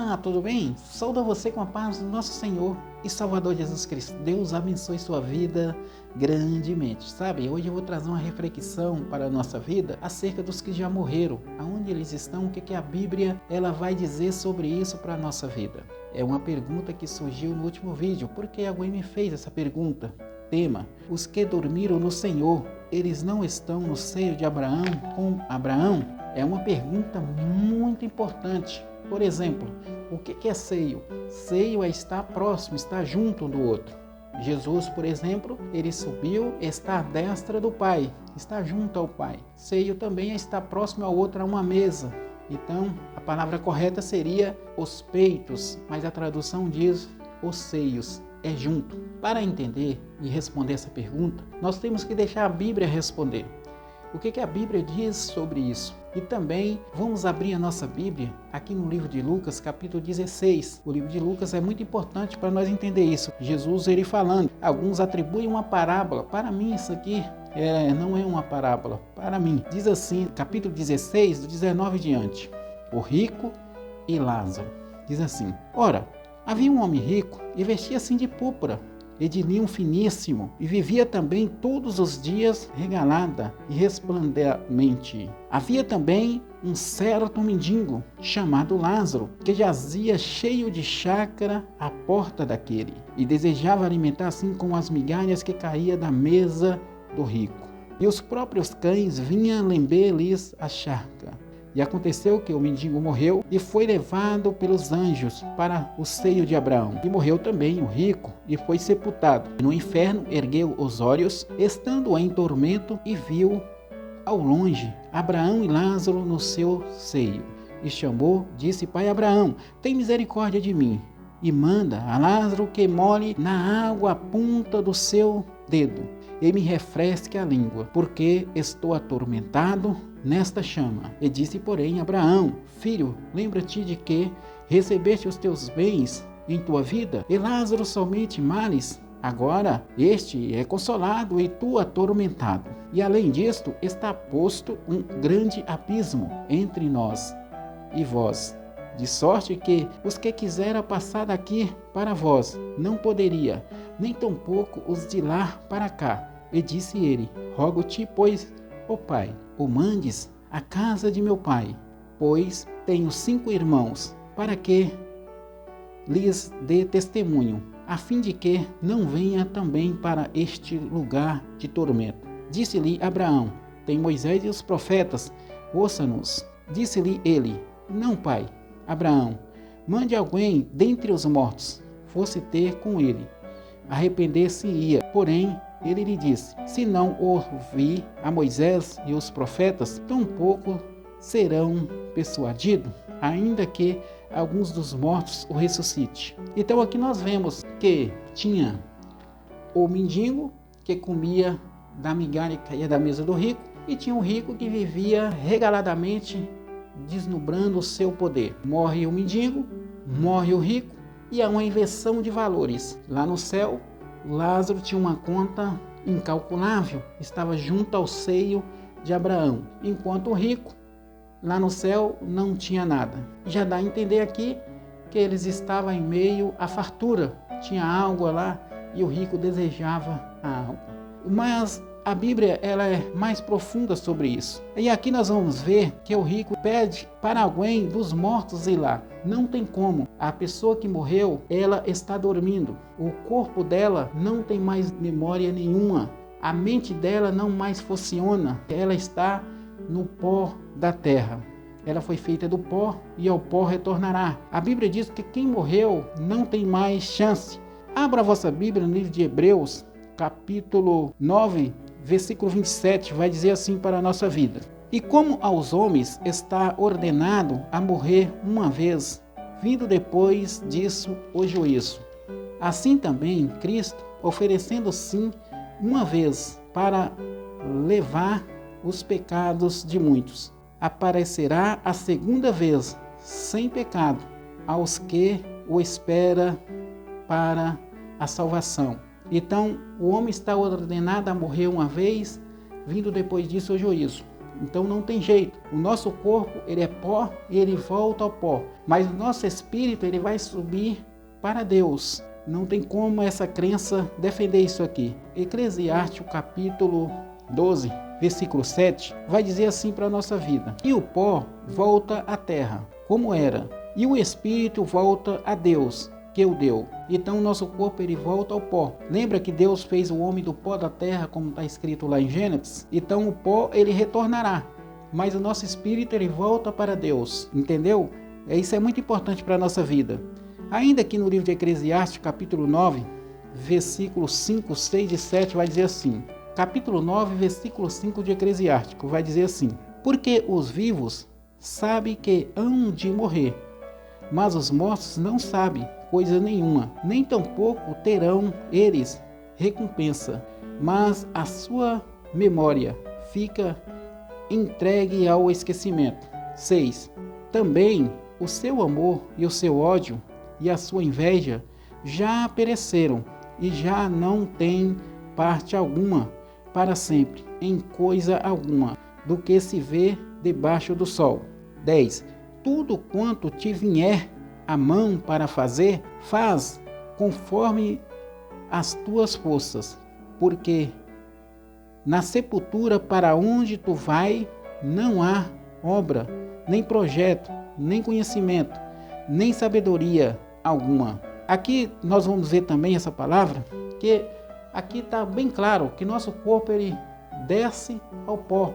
Olá, tudo bem? Saúdo você com a paz do nosso Senhor e Salvador Jesus Cristo. Deus abençoe sua vida grandemente. Sabe, hoje eu vou trazer uma reflexão para a nossa vida acerca dos que já morreram, aonde eles estão, o que a Bíblia ela vai dizer sobre isso para a nossa vida. É uma pergunta que surgiu no último vídeo, porque alguém me fez essa pergunta. Tema: os que dormiram no Senhor, eles não estão no seio de Abraão com Abraão? É uma pergunta muito importante. Por exemplo, o que é seio? Seio é estar próximo, estar junto um do outro. Jesus, por exemplo, ele subiu, está à destra do Pai, está junto ao Pai. Seio também é estar próximo ao outro a uma mesa. Então, a palavra correta seria os peitos, mas a tradução diz os seios, é junto. Para entender e responder essa pergunta, nós temos que deixar a Bíblia responder. O que a Bíblia diz sobre isso? E também vamos abrir a nossa Bíblia aqui no livro de Lucas, capítulo 16. O livro de Lucas é muito importante para nós entender isso. Jesus, ele falando, alguns atribuem uma parábola. Para mim isso aqui não é uma parábola. Para mim, diz assim, capítulo 16, do 19 diante. O rico e Lázaro. Diz assim: ora, havia um homem rico e vestia assim de púrpura e de linho finíssimo, e vivia também todos os dias regalada e resplandecente. Havia também um certo mendigo, chamado Lázaro, que jazia cheio de chácara à porta daquele, e desejava alimentar assim com as migalhas que caía da mesa do rico. E os próprios cães vinham lamber-lhes a charca. E aconteceu que o mendigo morreu e foi levado pelos anjos para o seio de Abraão. E morreu também o rico e foi sepultado. No inferno ergueu os olhos, estando em tormento, e viu ao longe Abraão e Lázaro no seu seio. E chamou, disse: Pai Abraão, tem misericórdia de mim, e manda a Lázaro que molhe na água a ponta do seu dedo, e me refresque a língua, porque estou atormentado nesta chama. E disse, porém, Abraão: Filho, lembra-te de que recebeste os teus bens em tua vida, e Lázaro somente males. Agora este é consolado e tu atormentado. E além disto, está posto um grande abismo entre nós e vós, de sorte que os que quiseram passar daqui para vós não poderia, nem tampouco os de lá para cá. E disse ele: Rogo-te, pois, ó Pai, o mandes à casa de meu pai, pois tenho 5 irmãos, para que lhes dê testemunho, a fim de que não venha também para este lugar de tormento. Disse-lhe Abraão: Tem Moisés e os profetas, ouça-nos. Disse-lhe ele: Não, pai. Abraão: Mande alguém dentre os mortos, fosse ter com ele. Arrepender-se-ia, porém ele lhe disse: Se não ouvir a Moisés e os profetas, tampouco serão persuadidos, ainda que alguns dos mortos o ressuscite. Então aqui nós vemos que tinha o mendigo que comia da migalha que caía da mesa do rico, e tinha um rico que vivia regaladamente desnubrando o seu poder. Morre o mendigo, morre o rico, e há uma inversão de valores. Lá no céu, Lázaro tinha uma conta incalculável, estava junto ao seio de Abraão, enquanto o rico, lá no céu, não tinha nada. Já dá a entender aqui que eles estavam em meio à fartura, tinha água lá e o rico desejava a água. Mas a Bíblia ela é mais profunda sobre isso. E aqui nós vamos ver que o rico pede para alguém dos mortos ir lá. Não tem como. A pessoa que morreu, ela está dormindo. O corpo dela não tem mais memória nenhuma. A mente dela não mais funciona. Ela está no pó da terra. Ela foi feita do pó e ao pó retornará. A Bíblia diz que quem morreu não tem mais chance. Abra a vossa Bíblia no livro de Hebreus, capítulo 9, versículo 27, vai dizer assim para a nossa vida: E como aos homens está ordenado a morrer uma vez, vindo depois disso o juízo, assim também Cristo, oferecendo-se uma vez para levar os pecados de muitos, aparecerá a segunda vez, sem pecado, aos que o espera para a salvação. Então, o homem está ordenado a morrer uma vez, vindo depois disso o juízo. então não tem jeito. O nosso corpo, ele é pó e ele volta ao pó, mas o nosso espírito, ele vai subir para Deus. Não tem como essa crença defender isso aqui. Eclesiastes, capítulo 12, versículo 7, vai dizer assim para a nossa vida: e o pó volta à terra, como era, e o espírito volta a Deus, que o deu. Então o nosso corpo, ele volta ao pó. Lembra que Deus fez o homem do pó da terra, como está escrito lá em Gênesis? Então o pó, ele retornará, mas o nosso espírito, ele volta para Deus. Entendeu? Isso é muito importante para a nossa vida. Ainda aqui no livro de Eclesiastes, capítulo 9, versículos 5, 6 e 7, vai dizer assim. Capítulo 9, versículo 5 de Eclesiástico, vai dizer assim: porque os vivos sabem que hão de morrer, mas os mortos não sabem coisa nenhuma, nem tampouco terão eles recompensa, mas a sua memória fica entregue ao esquecimento. 6. Também o seu amor e o seu ódio e a sua inveja já pereceram e já não têm parte alguma para sempre em coisa alguma do que se vê debaixo do sol. 10. Tudo quanto te vier a mão para fazer, faz conforme as tuas forças, porque na sepultura para onde tu vai não há obra, nem projeto, nem conhecimento, nem sabedoria alguma. Aqui nós vamos ver também essa palavra, que aqui está bem claro que nosso corpo, ele desce ao pó,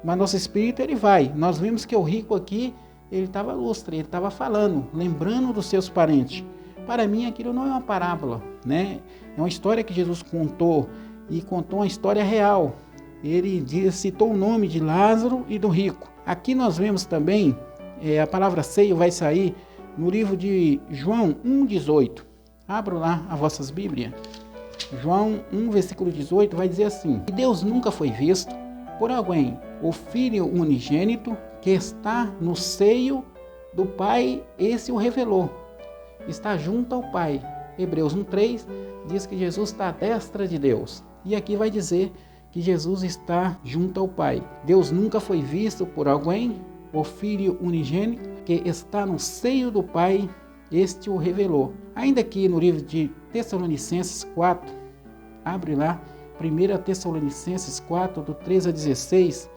mas nosso espírito, ele vai. Nós vimos que o rico aqui, ele estava lustre, ele estava falando, lembrando dos seus parentes. Para mim, aquilo não é uma parábola, né? É uma história que Jesus contou, e contou uma história real. Ele citou o nome de Lázaro e do rico. Aqui nós vemos também, a palavra seio vai sair no livro de João 1,18. Abram lá as vossas Bíblias. João 1, versículo 18, vai dizer assim: e Deus nunca foi visto por alguém, o Filho unigênito, que está no seio do Pai, esse o revelou. Está junto ao Pai. Hebreus 1,3 diz que Jesus está à destra de Deus. E aqui vai dizer que Jesus está junto ao Pai. Deus nunca foi visto por alguém, o Filho unigênito, que está no seio do Pai, este o revelou. Ainda aqui no livro de Tessalonicenses 4, abre lá, 1 Tessalonicenses 4, do 13 a 16,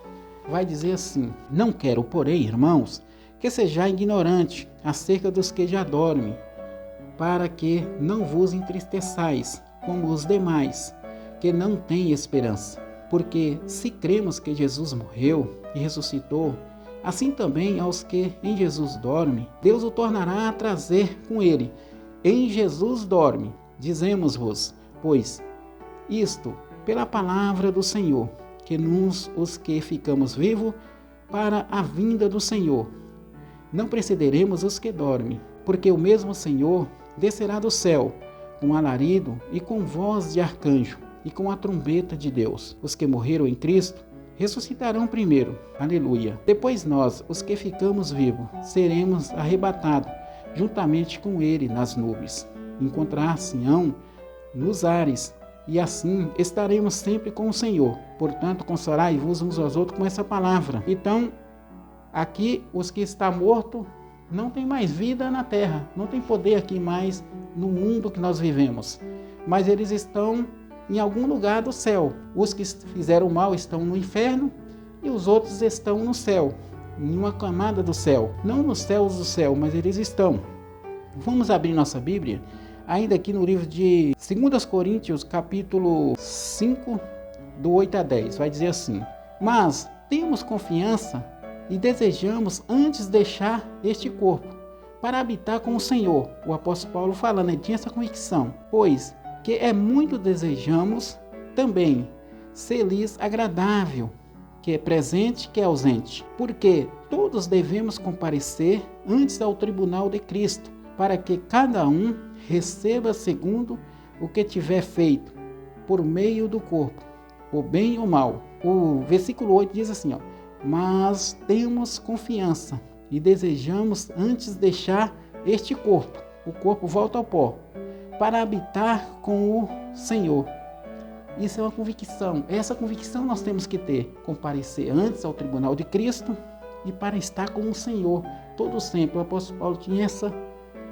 vai dizer assim: não quero, porém, irmãos, que sejais ignorante acerca dos que já dormem, para que não vos entristeçais como os demais, que não têm esperança. Porque se cremos que Jesus morreu e ressuscitou, assim também aos que em Jesus dormem, Deus o tornará a trazer com ele. Em Jesus dorme, dizemos-vos, pois, isto pela palavra do Senhor, que nos os que ficamos vivos para a vinda do Senhor, não precederemos os que dormem, porque o mesmo Senhor descerá do céu com alarido e com voz de arcanjo e com a trombeta de Deus. Os que morreram em Cristo ressuscitarão primeiro. Aleluia. Depois nós, os que ficamos vivos, seremos arrebatados juntamente com ele nas nuvens, encontrar-se-ão nos ares, e assim estaremos sempre com o Senhor. Portanto, consolai-vos uns aos outros com essa palavra. Então, aqui os que estão mortos não tem mais vida na terra, não tem poder aqui mais no mundo que nós vivemos, mas eles estão em algum lugar do céu. Os que fizeram mal estão no inferno e os outros estão no céu, em uma camada do céu, não nos céus do céu, mas eles estão. Vamos abrir nossa Bíblia, ainda aqui no livro de 2 Coríntios, capítulo 5, do 8 a 10, vai dizer assim: mas temos confiança e desejamos antes deixar este corpo para habitar com o Senhor. O apóstolo Paulo falando, ele tinha essa convicção, pois que é muito desejamos também ser-lhes agradável, que é presente, que é ausente, porque todos devemos comparecer antes ao tribunal de Cristo, para que cada um receba segundo o que tiver feito por meio do corpo, o bem ou mal. O versículo 8 diz assim, mas temos confiança e desejamos antes deixar este corpo, o corpo volta ao pó, para habitar com o Senhor. Isso é uma convicção. Essa convicção nós temos que ter. Comparecer antes ao tribunal de Cristo e para estar com o Senhor todo sempre. O apóstolo Paulo tinha essa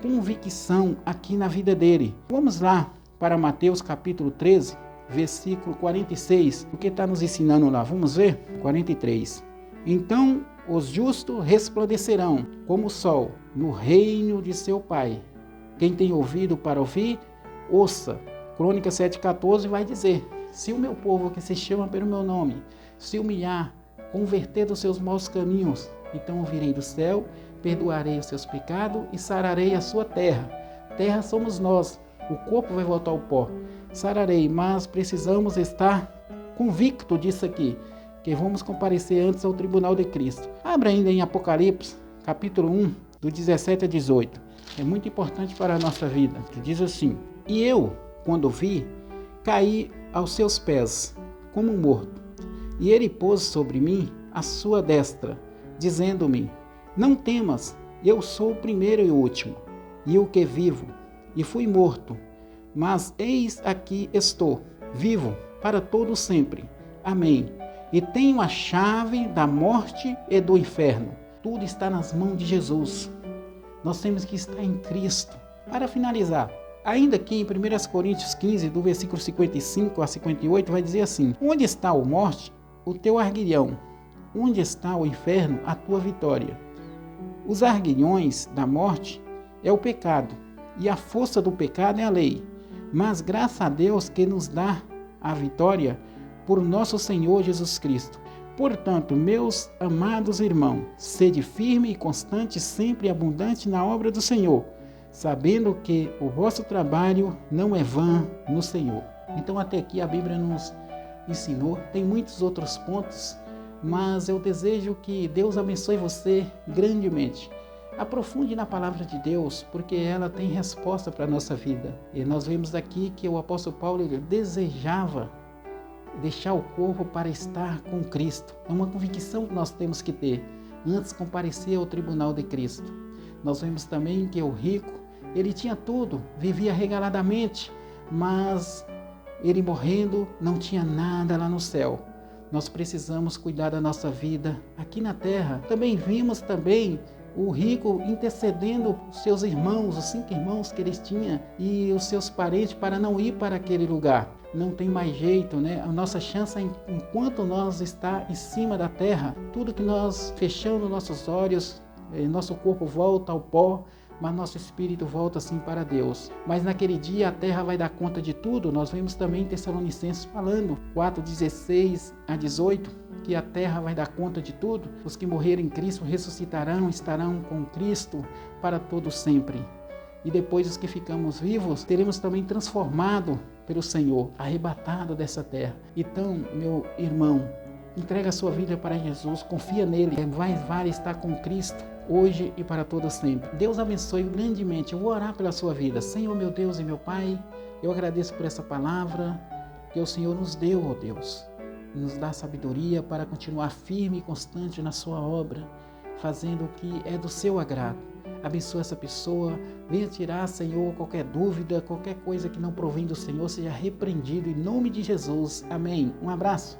convicção aqui na vida dele. Vamos lá para Mateus capítulo 13, versículo 46. O que está nos ensinando lá? Vamos ver? 43. Então os justos resplandecerão como o sol no reino de seu Pai. Quem tem ouvido para ouvir, ouça. Crônicas 7,14 vai dizer: se o meu povo que se chama pelo meu nome se humilhar, converter dos seus maus caminhos, então ouvirei do céu, perdoarei os seus pecados e sararei a sua terra. Terra somos nós, o corpo vai voltar ao pó. Sararei, mas precisamos estar convictos disso aqui, que vamos comparecer antes ao tribunal de Cristo. Abra ainda em Apocalipse, capítulo 1, do 17 a 18. É muito importante para a nossa vida. Que diz assim: e eu, quando vi, caí aos seus pés, como morto. E ele pôs sobre mim a sua destra, dizendo-me: não temas, eu sou o primeiro e o último, e o que vivo. E fui morto, mas eis aqui estou, vivo para todo sempre. Amém. E tenho a chave da morte e do inferno. Tudo está nas mãos de Jesus. Nós temos que estar em Cristo. Para finalizar, ainda aqui em 1 Coríntios 15, do versículo 55 a 58, vai dizer assim: onde está a morte, o teu arguilhão? Onde está o inferno, a tua vitória? Os arguilhões da morte é o pecado, e a força do pecado é a lei. Mas graças a Deus que nos dá a vitória por nosso Senhor Jesus Cristo. Portanto, meus amados irmãos, sede firme e constante, sempre abundante na obra do Senhor, sabendo que o vosso trabalho não é vã no Senhor. Então até aqui a Bíblia nos ensinou. Tem muitos outros pontos, mas eu desejo que Deus abençoe você grandemente. Aprofunde na palavra de Deus, porque ela tem resposta para a nossa vida. E nós vemos aqui que o apóstolo Paulo ele desejava deixar o corpo para estar com Cristo. É uma convicção que nós temos que ter antes de comparecer ao tribunal de Cristo. Nós vemos também que o rico, ele tinha tudo, vivia regaladamente, mas ele morrendo não tinha nada lá no céu. Nós precisamos cuidar da nossa vida aqui na terra. Também vimos o rico intercedendo os seus irmãos, os 5 irmãos que eles tinham e os seus parentes para não ir para aquele lugar. Não tem mais jeito, né? A nossa chance é enquanto nós está em cima da terra, tudo que nós fechamos nossos olhos, nosso corpo volta ao pó, mas nosso espírito volta assim para Deus. Mas naquele dia a terra vai dar conta de tudo. Nós vemos também em Tessalonicenses falando, 4:16 a 18, que a terra vai dar conta de tudo. Os que morrerem em Cristo ressuscitarão, estarão com Cristo para todo sempre. E depois os que ficamos vivos, teremos também transformado pelo Senhor, arrebatado dessa terra. Então, meu irmão, entrega a sua vida para Jesus, confia nele, mais vale estar com Cristo hoje e para todo sempre. Deus abençoe grandemente. Eu vou orar pela sua vida. Senhor, meu Deus e meu Pai, eu agradeço por essa palavra que o Senhor nos deu, ó Deus. Nos dá sabedoria para continuar firme e constante na sua obra, fazendo o que é do seu agrado. Abençoa essa pessoa, venha tirar, Senhor, qualquer dúvida, qualquer coisa que não provém do Senhor, seja repreendido em nome de Jesus. Amém. Um abraço.